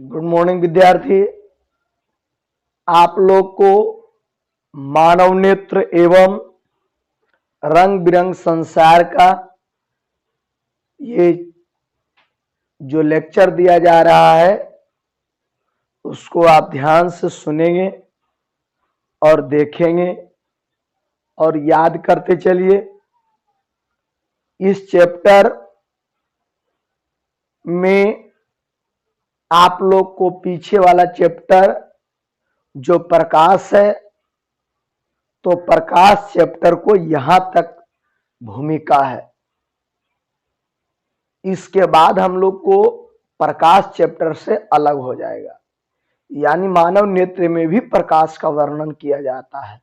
Good morning विद्यार्थी। आप लोग को मानव नेत्र एवं रंग बिरंग संसार का ये जो लेक्चर दिया जा रहा है उसको आप ध्यान से सुनेंगे और देखेंगे और याद करते चलिए। इस चैप्टर में आप लोग को पीछे वाला चैप्टर जो प्रकाश है, तो प्रकाश चैप्टर को यहां तक भूमिका है। इसके बाद हम लोग को प्रकाश चैप्टर से अलग हो जाएगा, यानी मानव नेत्र में भी प्रकाश का वर्णन किया जाता है।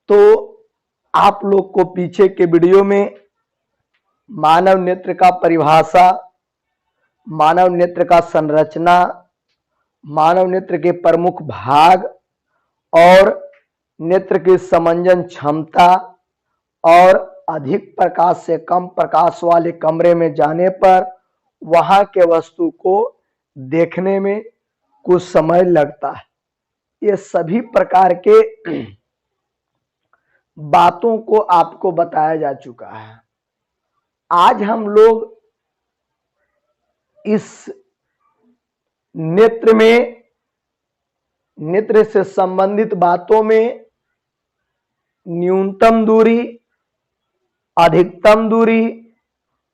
तो आप लोग को पीछे के वीडियो में मानव नेत्र का परिभाषा, मानव नेत्र का संरचना, मानव नेत्र के प्रमुख भाग और नेत्र की समंजन क्षमता और अधिक प्रकाश से कम प्रकाश वाले कमरे में जाने पर वहां के वस्तु को देखने में कुछ समय लगता है, ये सभी प्रकार के बातों को आपको बताया जा चुका है। आज हम लोग इस नेत्र में, नेत्र से संबंधित बातों में न्यूनतम दूरी, अधिकतम दूरी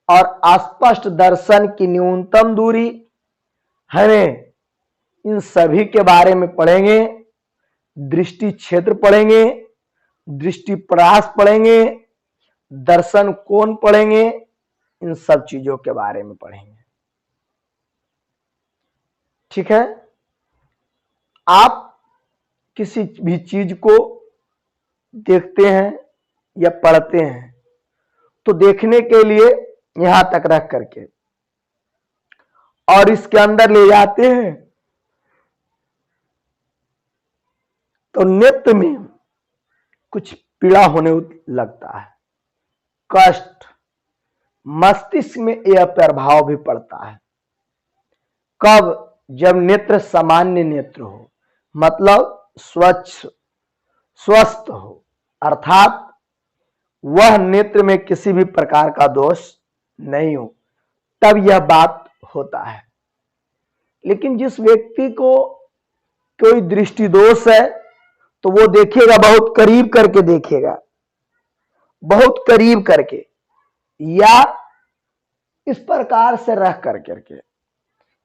और अस्पष्ट दर्शन की न्यूनतम दूरी है, इन सभी के बारे में पढ़ेंगे। दृष्टि क्षेत्र पढ़ेंगे, दृष्टि परास पढ़ेंगे, दर्शन कोण पढ़ेंगे, इन सब चीजों के बारे में पढ़ेंगे। ठीक है। आप किसी भी चीज को देखते हैं या पढ़ते हैं तो देखने के लिए यहां तक रख करके और इसके अंदर ले जाते हैं तो नेत्र में कुछ पीड़ा होने लगता है, कष्ट, मस्तिष्क में यह प्रभाव भी पड़ता है। कब? जब नेत्र सामान्य नेत्र हो, मतलब स्वच्छ स्वस्थ हो, अर्थात वह नेत्र में किसी भी प्रकार का दोष नहीं हो, तब यह बात होता है। लेकिन जिस व्यक्ति को कोई दृष्टि दोष है तो वो देखेगा, बहुत करीब करके देखेगा, बहुत करीब करके या इस प्रकार से रख करके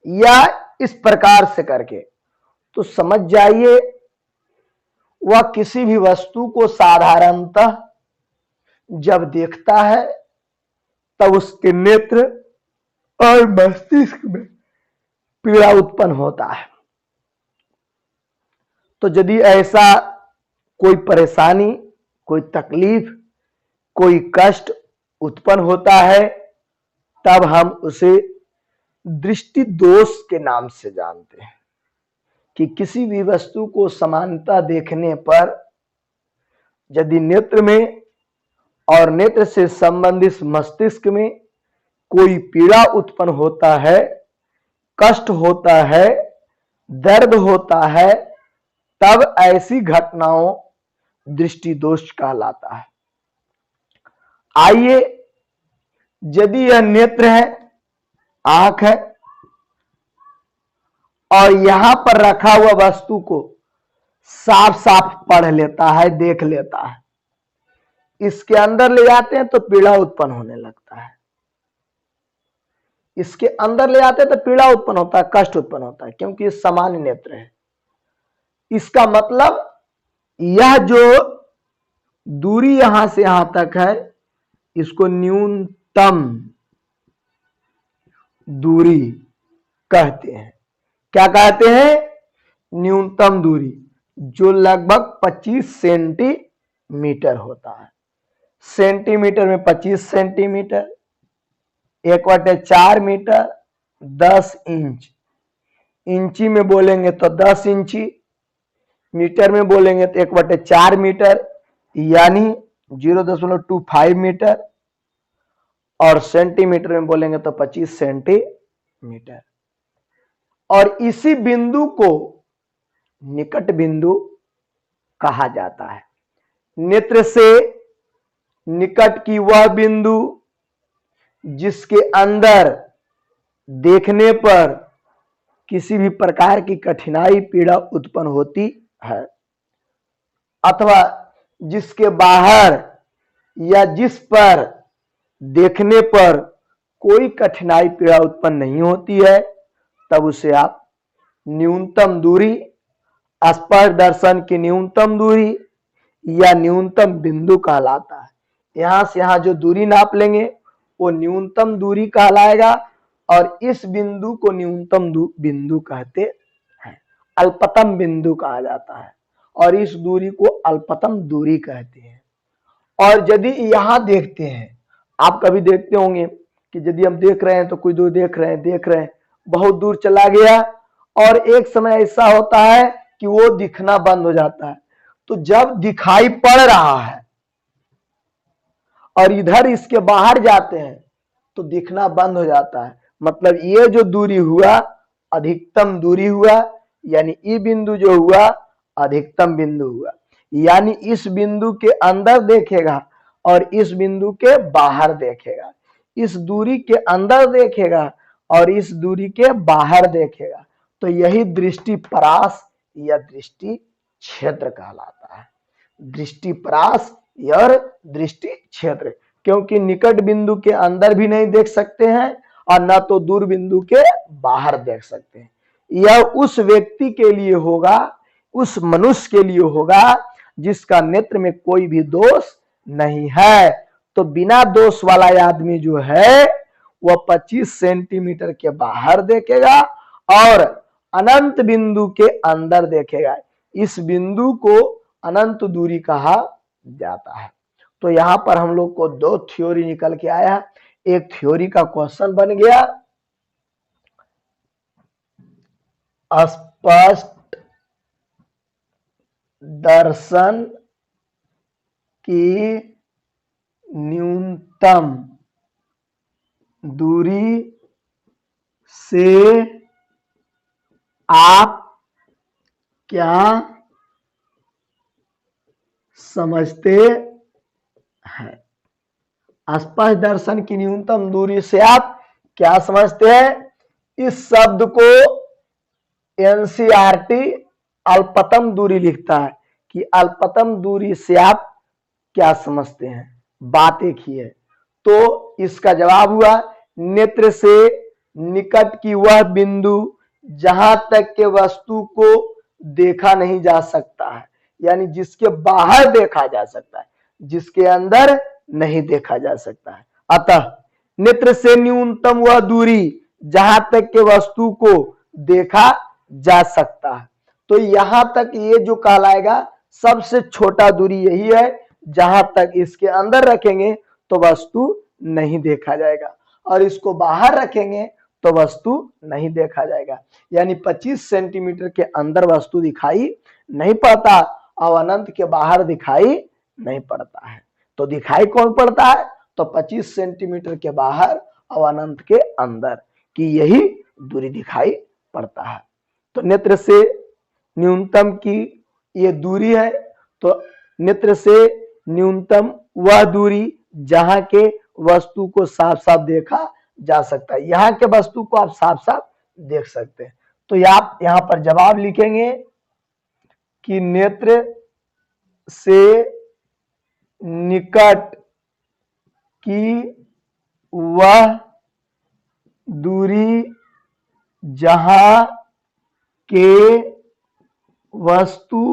या इस प्रकार से करके, तो समझ जाइए वह किसी भी वस्तु को साधारणतः जब देखता है तब उसके नेत्र और मस्तिष्क में पीड़ा उत्पन्न होता है। तो यदि ऐसा कोई परेशानी, कोई तकलीफ, कोई कष्ट उत्पन्न होता है तब हम उसे दृष्टि दोष के नाम से जानते हैं कि किसी भी वस्तु को समानता देखने पर यदि नेत्र में और नेत्र से संबंधित मस्तिष्क में कोई पीड़ा उत्पन्न होता है, कष्ट होता है, दर्द होता है, तब ऐसी घटनाओं दृष्टि दोष कहलाता है। आइए, यदि यह नेत्र है, आंख है और यहां पर रखा हुआ वस्तु को साफ साफ पढ़ लेता है, देख लेता है, इसके अंदर ले जाते हैं तो पीड़ा उत्पन्न होने लगता है। इसके अंदर ले जाते हैं तो पीड़ा उत्पन्न होता है, कष्ट उत्पन्न होता है, क्योंकि ये सामान्य नेत्र है। इसका मतलब यह जो दूरी यहां से यहां तक है, इसको न्यूनतम दूरी कहते हैं। क्या कहते हैं? न्यूनतम दूरी, जो लगभग 25 सेंटीमीटर होता है। सेंटीमीटर में 25 सेंटीमीटर, 1/4 मीटर, 10 इंच, इंची में बोलेंगे तो 10 इंची, मीटर में बोलेंगे तो 1/4 मीटर यानी 0.25 मीटर, और सेंटीमीटर में बोलेंगे तो 25 सेंटीमीटर। और इसी बिंदु को निकट बिंदु कहा जाता है। नेत्र से निकट की वह बिंदु जिसके अंदर देखने पर किसी भी प्रकार की कठिनाई पीड़ा उत्पन्न होती है, अथवा जिसके बाहर या जिस पर देखने पर कोई कठिनाई पीड़ा उत्पन्न नहीं होती है, तब उसे आप न्यूनतम दूरी, स्पर्श दर्शन की न्यूनतम दूरी या न्यूनतम बिंदु कहलाता है। यहां से यहां जो दूरी नाप लेंगे वो न्यूनतम दूरी कहलाएगा, और इस बिंदु को न्यूनतम बिंदु कहते हैं, अल्पतम बिंदु कहा जाता है, और इस दूरी को अल्पतम दूरी कहते हैं। और यदि यहां देखते हैं, आप कभी देखते होंगे कि यदि हम देख रहे हैं तो कोई दूर देख रहे हैं, बहुत दूर चला गया और एक समय ऐसा होता है कि वो दिखना बंद हो जाता है। तो जब दिखाई पड़ रहा है और इधर इसके बाहर जाते हैं तो दिखना बंद हो जाता है। मतलब ये जो दूरी हुआ अधिकतम दूरी हुआ, यानी ई बिंदु जो हुआ अधिकतम बिंदु हुआ। यानी इस बिंदु के अंदर देखेगा और इस बिंदु के बाहर देखेगा, इस दूरी के अंदर देखेगा और इस दूरी के बाहर देखेगा, तो यही दृष्टि परास या दृष्टि क्षेत्र कहलाता है। दृष्टि परास और दृष्टि क्षेत्र, क्योंकि निकट बिंदु के अंदर भी नहीं देख सकते हैं और न तो दूर बिंदु के बाहर देख सकते हैं। यह उस व्यक्ति के लिए होगा, उस मनुष्य के लिए होगा जिसका नेत्र में कोई भी दोष नहीं है। तो बिना दोष वाला आदमी जो है वह 25 सेंटीमीटर के बाहर देखेगा और अनंत बिंदु के अंदर देखेगा। इस बिंदु को अनंत दूरी कहा जाता है। तो यहां पर हम लोग को दो थ्योरी निकल के आया। एक थ्योरी का क्वेश्चन बन गया, स्पष्ट दर्शन की न्यूनतम दूरी से आप क्या समझते हैं? स्पष्ट दर्शन की न्यूनतम दूरी से आप क्या समझते हैं? इस शब्द को एनसीईआरटी अल्पतम दूरी लिखता है कि अल्पतम दूरी से आप क्या समझते हैं। बात एक ही है। तो इसका जवाब हुआ नेत्र से निकट की वह बिंदु जहां तक के वस्तु को देखा नहीं जा सकता है, यानी जिसके बाहर देखा जा सकता है, जिसके अंदर नहीं देखा जा सकता है। अतः नेत्र से न्यूनतम वह दूरी जहां तक के वस्तु को देखा जा सकता है। तो यहां तक ये जो कहलाएगा सबसे छोटा दूरी यही है, जहां तक इसके अंदर रखेंगे तो वस्तु नहीं देखा जाएगा और इसको बाहर रखेंगे तो वस्तु नहीं देखा जाएगा। यानी 25 सेंटीमीटर के अंदर वस्तु दिखाई नहीं पड़ता और अनंत के बाहर दिखाई नहीं पड़ता है। तो दिखाई कौन पड़ता है? तो 25 सेंटीमीटर के बाहर और अनंत के अंदर की यही दूरी दिखाई पड़ता है। तो नेत्र से न्यूनतम की ये दूरी है। तो नेत्र से न्यूनतम वह दूरी जहां के वस्तु को साफ साफ देखा जा सकता है। यहाँ के वस्तु को आप साफ साफ देख सकते हैं। तो आप यहां पर जवाब लिखेंगे कि नेत्र से निकट की वह दूरी जहां के वस्तु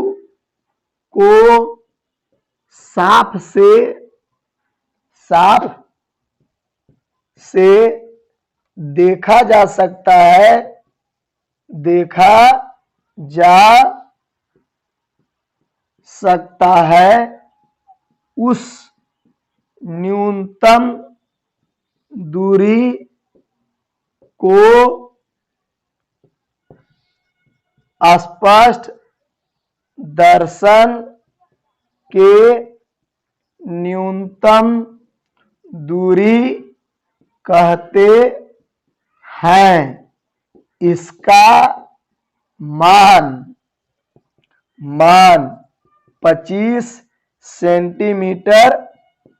को साफ से देखा जा सकता है, देखा जा सकता है, उस न्यूनतम दूरी को स्पष्ट दर्शन के न्यूनतम दूरी कहते हैं। इसका मान मान 25 सेंटीमीटर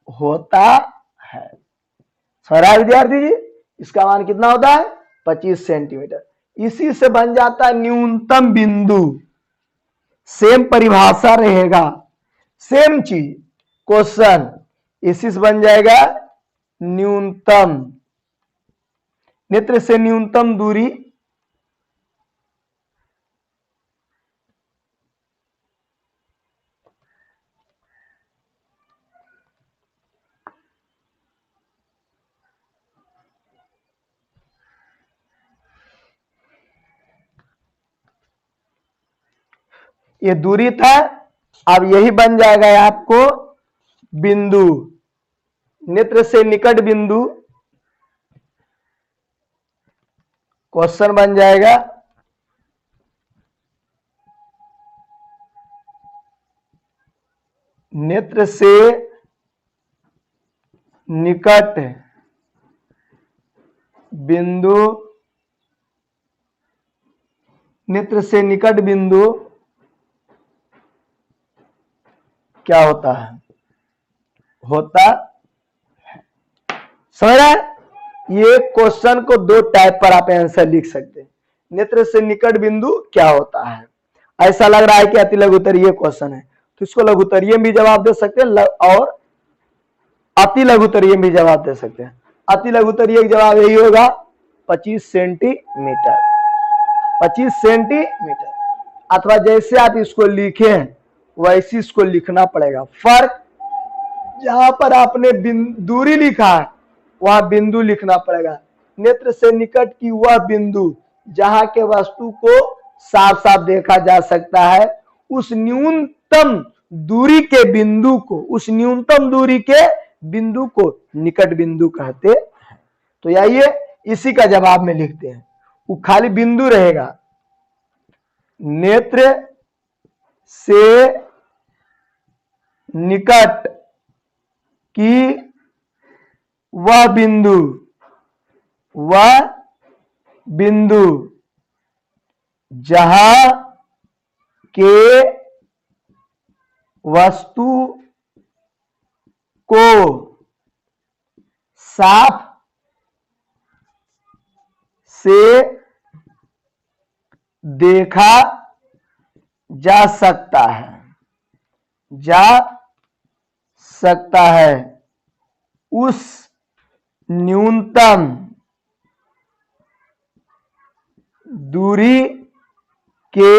होता है। सरा विद्यार्थी जी, इसका मान कितना होता है? 25 सेंटीमीटर। इसी से बन जाता है न्यूनतम बिंदु। सेम परिभाषा रहेगा, सेम चीज क्वेश्चन, इसी से बन जाएगा न्यूनतम। नेत्र से न्यूनतम दूरी ये दूरी था, अब यही बन जाएगा आपको बिंदु। नेत्र से निकट बिंदु क्वेश्चन बन जाएगा नेत्र से निकट बिंदु, नेत्र से निकट बिंदु क्या होता है? होता है। समझ रहे हैं? ये क्वेश्चन को दो टाइप पर आप आंसर लिख सकते हैं। नेत्र से निकट बिंदु क्या होता है? ऐसा लग रहा है कि अति लघु उत्तरीय क्वेश्चन है, तो इसको लघु उत्तरीय में भी जवाब दे सकते हैं और अति लघु उत्तरीय में भी जवाब दे सकते हैं। अति लघु उत्तरीय का जवाब यही होगा 25 सेंटीमीटर। 25 सेंटीमीटर, अथवा जैसे आप इसको लिखे हैं वैसे इसको लिखना पड़ेगा। फर्क, जहां पर आपने दूरी लिखा है वहां बिंदु लिखना पड़ेगा। नेत्र से निकट की वह बिंदु जहां के वस्तु को साफ साफ देखा जा सकता है, उस न्यूनतम दूरी के बिंदु को, उस न्यूनतम दूरी के बिंदु को निकट बिंदु कहते हैं। तो आइए इसी का जवाब में लिखते हैं। वो खाली बिंदु रहेगा। नेत्र से निकट की वह बिंदु जहां के वस्तु को साफ से देखा जा सकता है, उस न्यूनतम दूरी के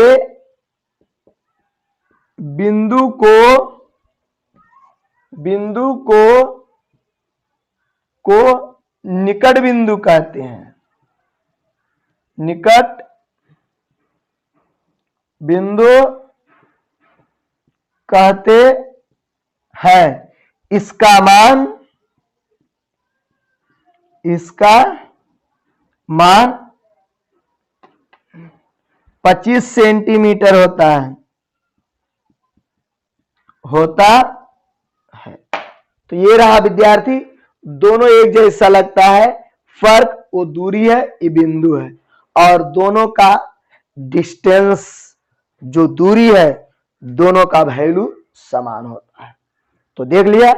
बिंदु को निकट बिंदु कहते हैं। निकट बिंदु कहते हैं। इसका मान 25 सेंटीमीटर होता है। तो ये रहा विद्यार्थी, दोनों एक जैसा लगता है, फर्क वो दूरी है, ये बिंदु है, और दोनों का डिस्टेंस जो दूरी है दोनों का वैल्यू समान होता है। तो देख लिया,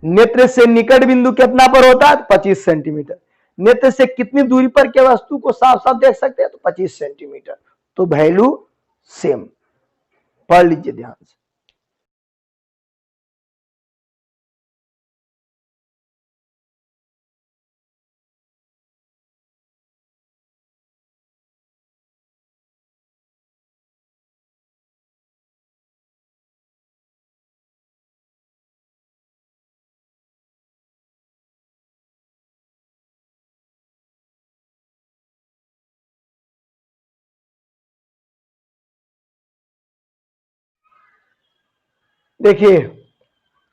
नेत्र से निकट बिंदु कितना पर होता है? 25 सेंटीमीटर। नेत्र से कितनी दूरी पर के वस्तु को साफ साफ देख सकते हैं? तो 25 सेंटीमीटर। तो वैल्यू सेम। पढ़ लीजिए ध्यान से। देखिए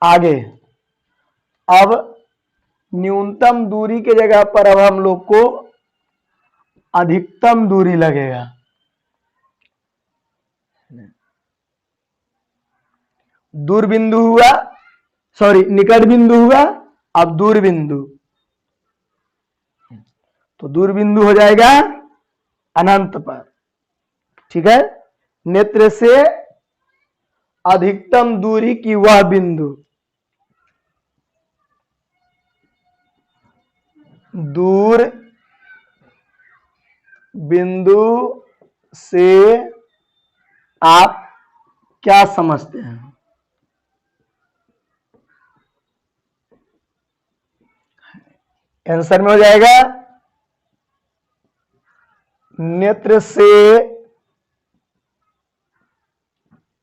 आगे, अब न्यूनतम दूरी के जगह पर अब हम लोग को अधिकतम दूरी लगेगा। दूर बिंदु हुआ, सॉरी निकट बिंदु हुआ, अब दूर बिंदु। तो दूर बिंदु हो जाएगा अनंत पर। ठीक है, नेत्र से अधिकतम दूरी की वह बिंदु, दूर बिंदु से आप क्या समझते हैं? आंसर में हो जाएगा नेत्र से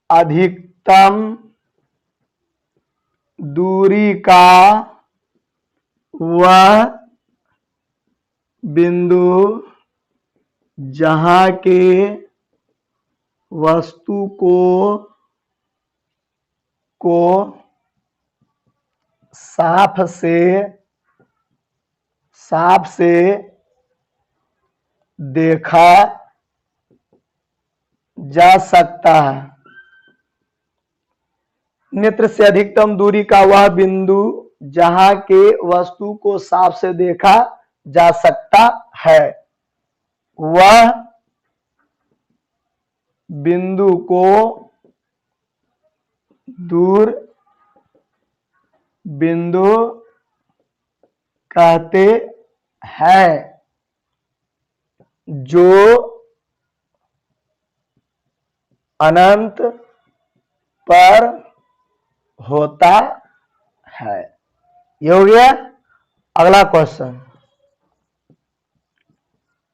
अधिकतम दूरी का वह बिंदु जहां के वस्तु को साफ से देखा जा सकता है। नेत्र से अधिकतम दूरी का वह बिंदु जहां के वस्तु को साफ से देखा जा सकता है, वह बिंदु को दूर बिंदु कहते हैं, जो अनंत पर होता है। ये हो गया। अगला क्वेश्चन,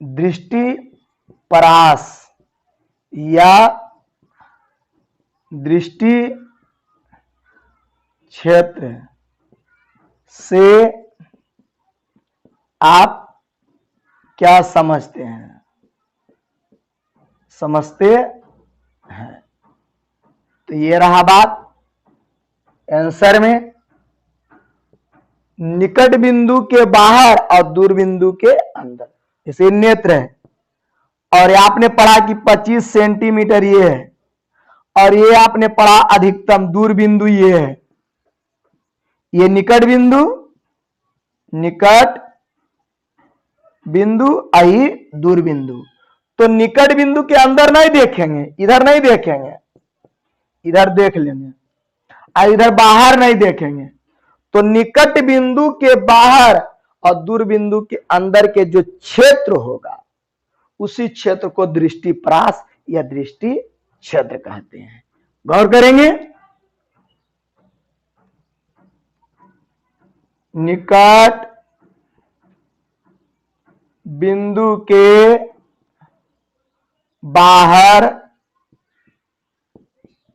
दृष्टि परास या दृष्टि क्षेत्र से आप क्या समझते हैं? तो ये रहा बात। आंसर में निकट बिंदु के बाहर और दूर बिंदु के अंदर, जैसे नेत्र है और ये आपने पढ़ा कि 25 सेंटीमीटर ये है, और ये आपने पढ़ा अधिकतम दूर बिंदु ये है। ये निकट बिंदु आई दूर बिंदु। तो निकट बिंदु के अंदर नहीं देखेंगे, इधर नहीं देखेंगे, इधर देख लेंगे, और इधर बाहर नहीं देखेंगे। तो निकट बिंदु के बाहर और दूर बिंदु के अंदर के जो क्षेत्र होगा उसी क्षेत्र को दृष्टि परास या दृष्टि क्षेत्र कहते हैं। गौर करेंगे, निकट बिंदु के बाहर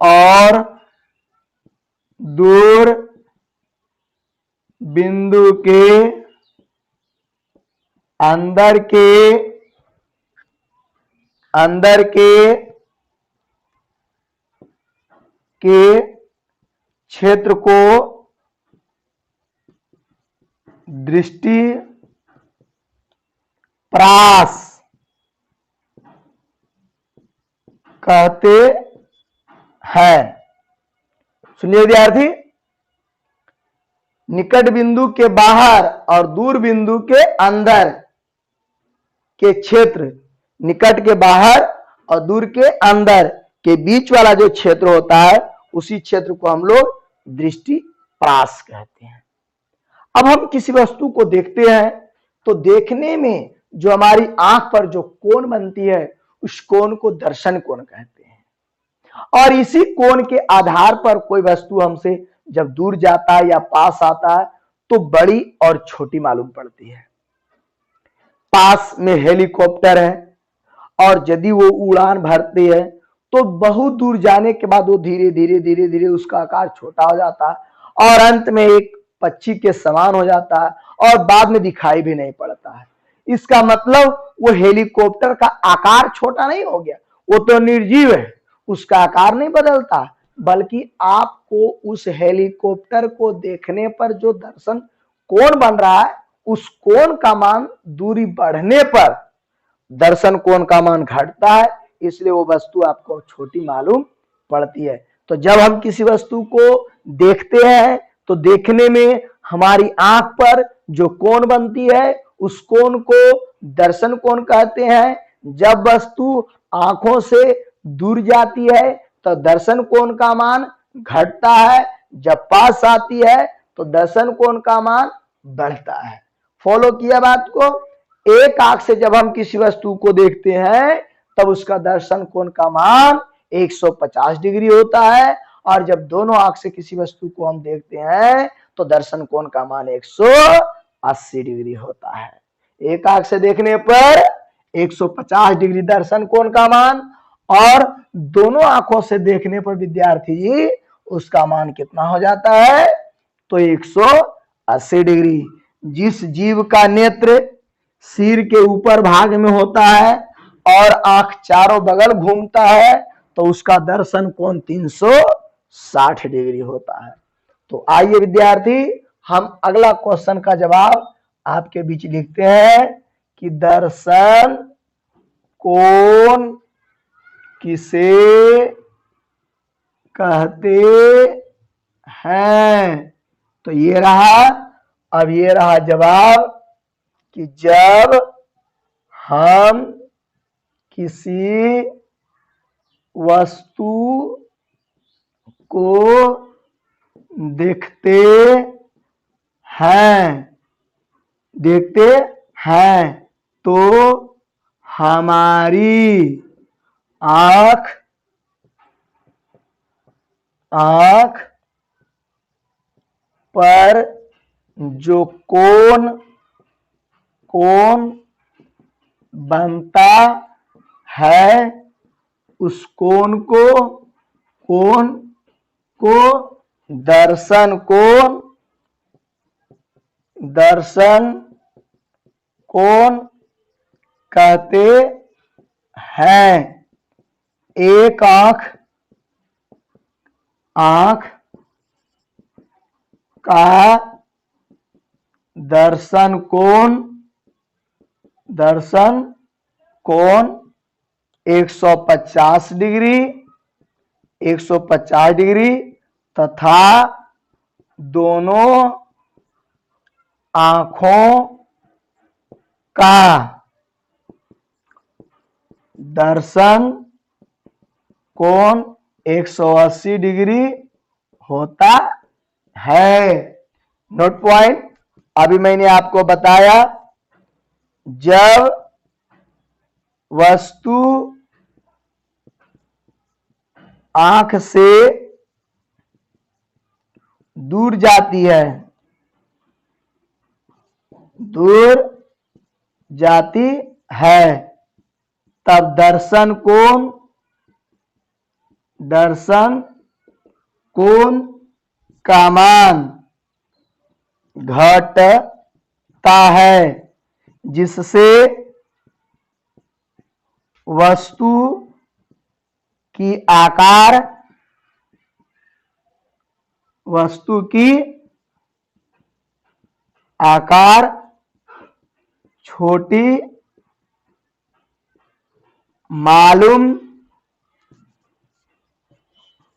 और दूर बिंदु के अंदर के क्षेत्र को दृष्टि परास कहते हैं। सुनिए विद्यार्थी, निकट बिंदु के बाहर और दूर बिंदु के अंदर के क्षेत्र, निकट के बाहर और दूर के अंदर के बीच वाला जो क्षेत्र होता है उसी क्षेत्र को हम लोग दृष्टि परास कहते हैं। अब हम किसी वस्तु को देखते हैं तो देखने में जो हमारी आंख पर जो कोण बनती है उस कोण को दर्शन कोण कहते हैं। और इसी कोण के आधार पर कोई वस्तु हमसे जब दूर जाता है या पास आता है तो बड़ी और छोटी मालूम पड़ती है। पास में हेलीकॉप्टर है और यदि वो उड़ान भरती है तो बहुत दूर जाने के बाद वो धीरे धीरे उसका आकार छोटा हो जाता है और अंत में एक पक्षी के समान हो जाता है और बाद में दिखाई भी नहीं पड़ता है। इसका मतलब वो हेलीकॉप्टर का आकार छोटा नहीं हो गया, वो तो निर्जीव है, उसका आकार नहीं बदलता, बल्कि आपको उस हेलीकॉप्टर को देखने पर जो दर्शन कोण बन रहा है उस कोण का मान दूरी बढ़ने पर दर्शन कोण का मान घटता है, इसलिए वो वस्तु आपको छोटी मालूम पड़ती है। तो जब हम किसी वस्तु को देखते हैं तो देखने में हमारी आंख पर जो कोण बनती है उस कोण को दर्शन कोण कहते हैं। जब वस्तु आंखों से दूर जाती है तो दर्शन कोण का मान घटता है, जब पास आती है तो दर्शन कोण का मान बढ़ता है। फॉलो किया बात को। एक आंख से जब हम किसी वस्तु को देखते हैं तब उसका दर्शन कोण का मान 150 डिग्री होता है, और जब दोनों आंख से किसी वस्तु को हम देखते हैं तो दर्शन कोण का मान 180 डिग्री होता है। एक आंख से देखने पर 150 डिग्री दर्शन कोण का मान, और दोनों आंखों से देखने पर विद्यार्थी जी उसका मान कितना हो जाता है, तो 180 डिग्री। जिस जीव का नेत्र सिर के ऊपर भाग में होता है और आंख चारों बगल घूमता है तो उसका दर्शन कोण 360 डिग्री होता है। तो आइए विद्यार्थी हम अगला क्वेश्चन का जवाब आपके बीच लिखते हैं कि दर्शन कोण किसे कहते हैं। तो ये रहा, अब ये रहा जवाब कि जब हम किसी वस्तु को देखते हैं तो हमारी आंख पर जो कोण बनता है उस कोण को दर्शन कोण कहते हैं। एक आंख का दर्शन कोण 150 डिग्री तथा दोनों आंखों का दर्शन कोण 180 डिग्री होता है। नोट पॉइंट, अभी मैंने आपको बताया जब वस्तु आंख से दूर जाती है तब दर्शन कोण का मान घटता है, जिससे वस्तु की आकार छोटी मालूम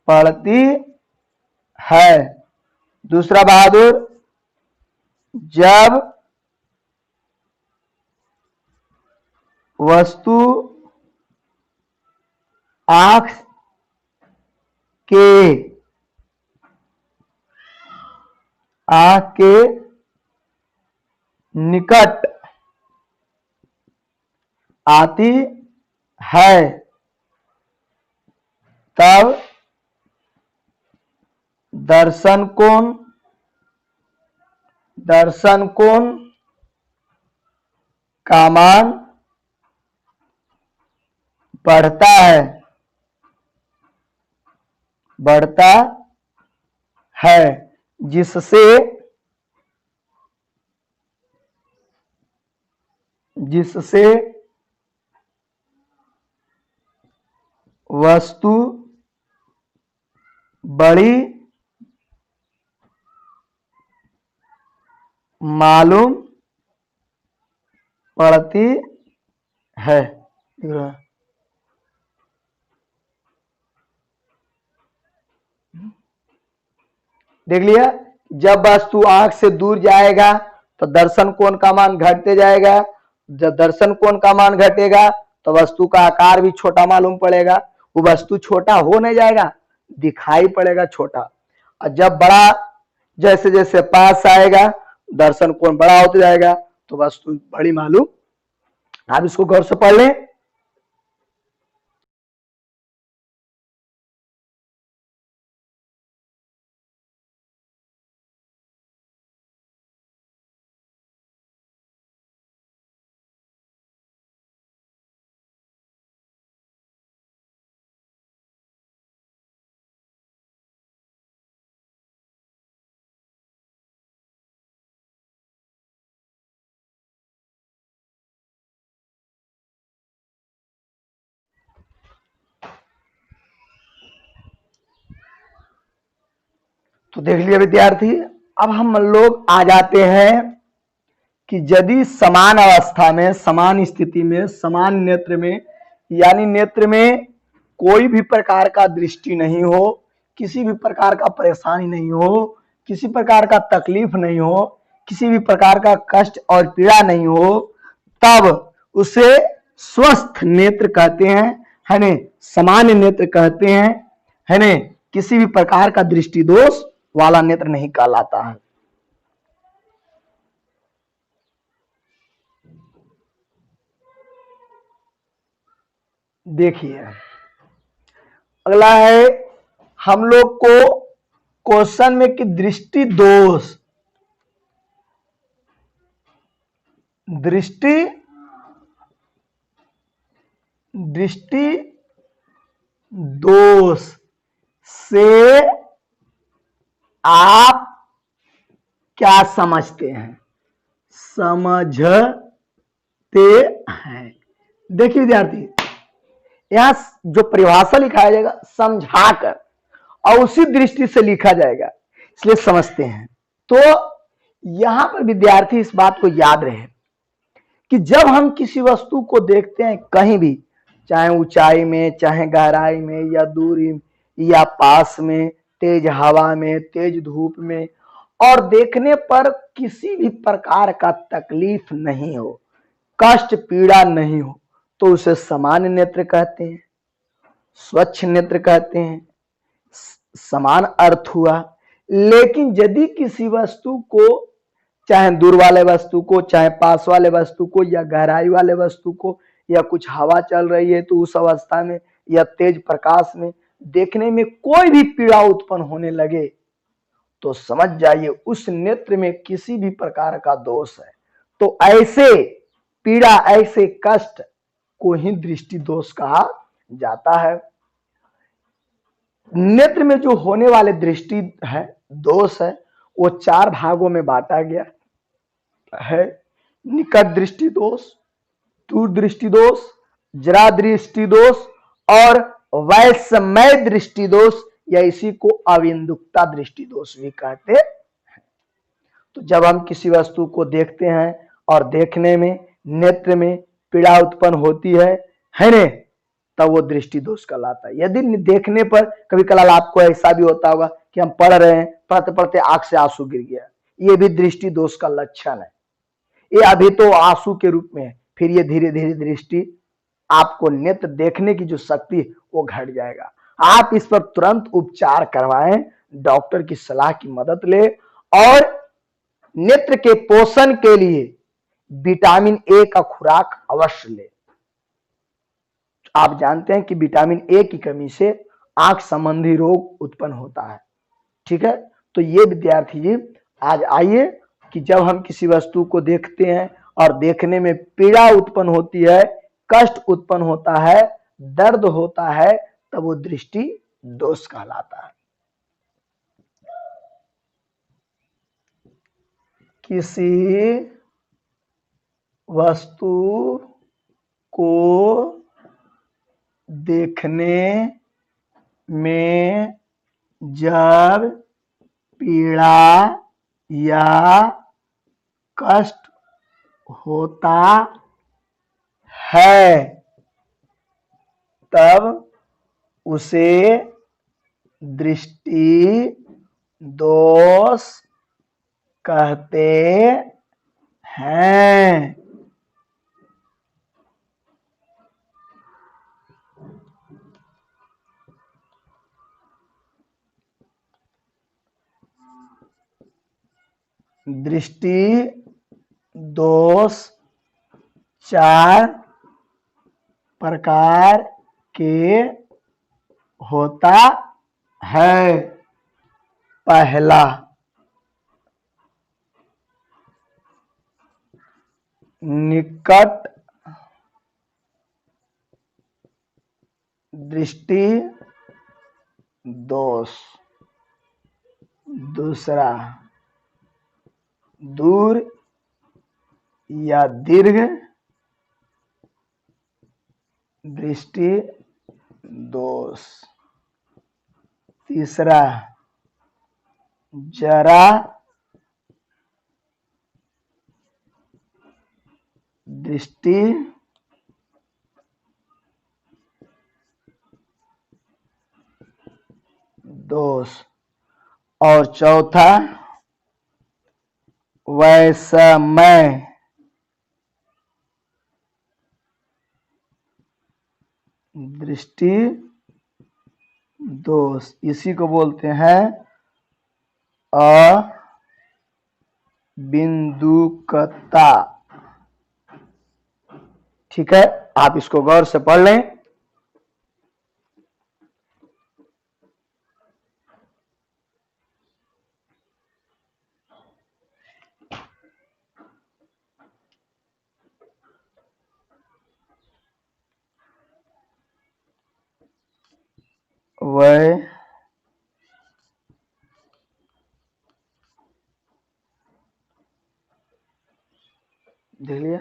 पड़ती है। दूसरा बहादुर, जब वस्तु आंख के निकट आती है तब दर्शन कोण का मान बढ़ता है, जिससे वस्तु बड़ी मालूम पड़ती है। देख लिया, जब वस्तु आंख से दूर जाएगा तो दर्शन कोण का मान घटते जाएगा, जब दर्शन कोण का मान घटेगा तो वस्तु का आकार भी छोटा मालूम पड़ेगा, वो वस्तु छोटा हो नहीं जाएगा, दिखाई पड़ेगा छोटा। और जब बड़ा जैसे जैसे पास आएगा दर्शन कोण बड़ा होता जाएगा तो वस्तु बड़ी मालूम। आप इसको गौर से पढ़ लें। तो देख लिया विद्यार्थी। अब हम लोग आ जाते हैं कि यदि समान अवस्था में, समान स्थिति में, समान नेत्र में, यानी नेत्र में कोई भी प्रकार का दृष्टि नहीं हो, किसी भी प्रकार का परेशानी नहीं हो, किसी प्रकार का तकलीफ नहीं हो, किसी भी प्रकार का कष्ट और पीड़ा नहीं हो, तब उसे स्वस्थ नेत्र कहते हैं, है न, सामान्य नेत्र कहते हैं, है न, किसी भी प्रकार का दृष्टि दोष वाला नेत्र नहीं कहलाता है। देखिए अगला है हम लोग को क्वेश्चन में कि दृष्टि दोष, दृष्टि दोष से आप क्या समझते हैं, समझते हैं। देखिए विद्यार्थी, यहां जो परिभाषा लिखा जाएगा समझाकर और उसी दृष्टि से लिखा जाएगा, इसलिए समझते हैं। तो यहां पर विद्यार्थी इस बात को याद रहे कि जब हम किसी वस्तु को देखते हैं कहीं भी, चाहे ऊंचाई में, चाहे गहराई में, या दूरी या पास में, तेज हवा में, तेज धूप में, और देखने पर किसी भी प्रकार का तकलीफ नहीं हो, कष्ट पीड़ा नहीं हो, तो उसे सामान्य नेत्र कहते हैं, स्वच्छ नेत्र कहते हैं, समान अर्थ हुआ। लेकिन यदि किसी वस्तु को, चाहे दूर वाले वस्तु को, चाहे पास वाले वस्तु को, या गहराई वाले वस्तु को, या कुछ हवा चल रही है तो उस अवस्था में या तेज प्रकाश में देखने में कोई भी पीड़ा उत्पन्न होने लगे, तो समझ जाइए उस नेत्र में किसी भी प्रकार का दोष है। तो ऐसे पीड़ा, ऐसे कष्ट को ही दृष्टि दोष कहा जाता है। नेत्र में जो होने वाले दृष्टि है, दोष है, वो 4 भागों में बांटा गया है। निकट दृष्टि दोष, दूर दृष्टि दोष, जरा दृष्टि दोष और वैषम्य दृष्टि दोष, या इसी को अविंदुकता दृष्टि दोष भी कहते हैं। तो जब हम किसी वस्तु को देखते हैं और देखने में नेत्र में पीड़ा उत्पन्न होती है ने, तब वो दृष्टि दोष कहलाता है। यदि देखने पर कभी कलाल आपको ऐसा भी होता होगा कि हम पढ़ रहे हैं, पढ़ते पढ़ते आंख से आंसू गिर गया, ये भी दृष्टि दोष का लक्षण है। ये अभी तो आंसू के रूप में है, फिर ये धीरे धीरे दृष्टि, आपको नेत्र देखने की जो शक्ति वो घट जाएगा। आप इस पर तुरंत उपचार करवाएं, डॉक्टर की सलाह की मदद ले, और नेत्र के पोषण के लिए विटामिन ए का खुराक अवश्य ले। आप जानते हैं कि विटामिन ए की कमी से आंख संबंधी रोग उत्पन्न होता है। ठीक है, तो ये विद्यार्थी जी आज आइए कि जब हम किसी वस्तु को देखते हैं और देखने में पीड़ा उत्पन्न होती है, कष्ट उत्पन्न होता है, दर्द होता है, तब वो दृष्टि दोष कहलाता है। किसी वस्तु को देखने में जब पीड़ा या कष्ट होता है, तब उसे दृष्टि दोष कहते हैं। दृष्टि दोष 4 प्रकार के होता है। पहला, निकट दृष्टि दोष। दूसरा, दूर या दीर्घ दृष्टि दोष। तीसरा, जरा दृष्टि दोष। और चौथा, वैषम्य दृष्टि दोष। इसी को बोलते हैं अबिंदुकता। ठीक है, आप इसको गौर से पढ़ लें। वह देख लिया।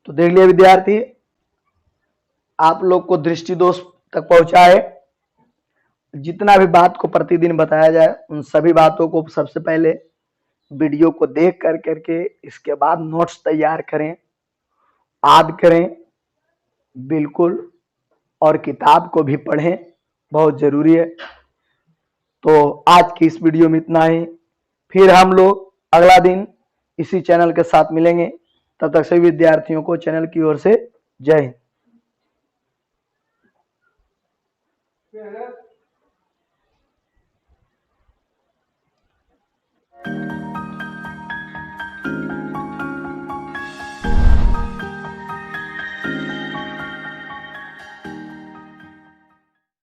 तो देख लिया विद्यार्थी, आप लोग को दृष्टि दोष तक पहुंचा है। जितना भी बात को प्रतिदिन बताया जाए उन सभी बातों को सबसे पहले वीडियो को देख कर करके इसके बाद नोट्स तैयार करें, याद करें बिल्कुल, और किताब को भी पढ़ें, बहुत जरूरी है। तो आज की इस वीडियो में इतना ही। फिर हम लोग अगला दिन इसी चैनल के साथ मिलेंगे। तब तक सभी विद्यार्थियों को चैनल की ओर से जय हिंद।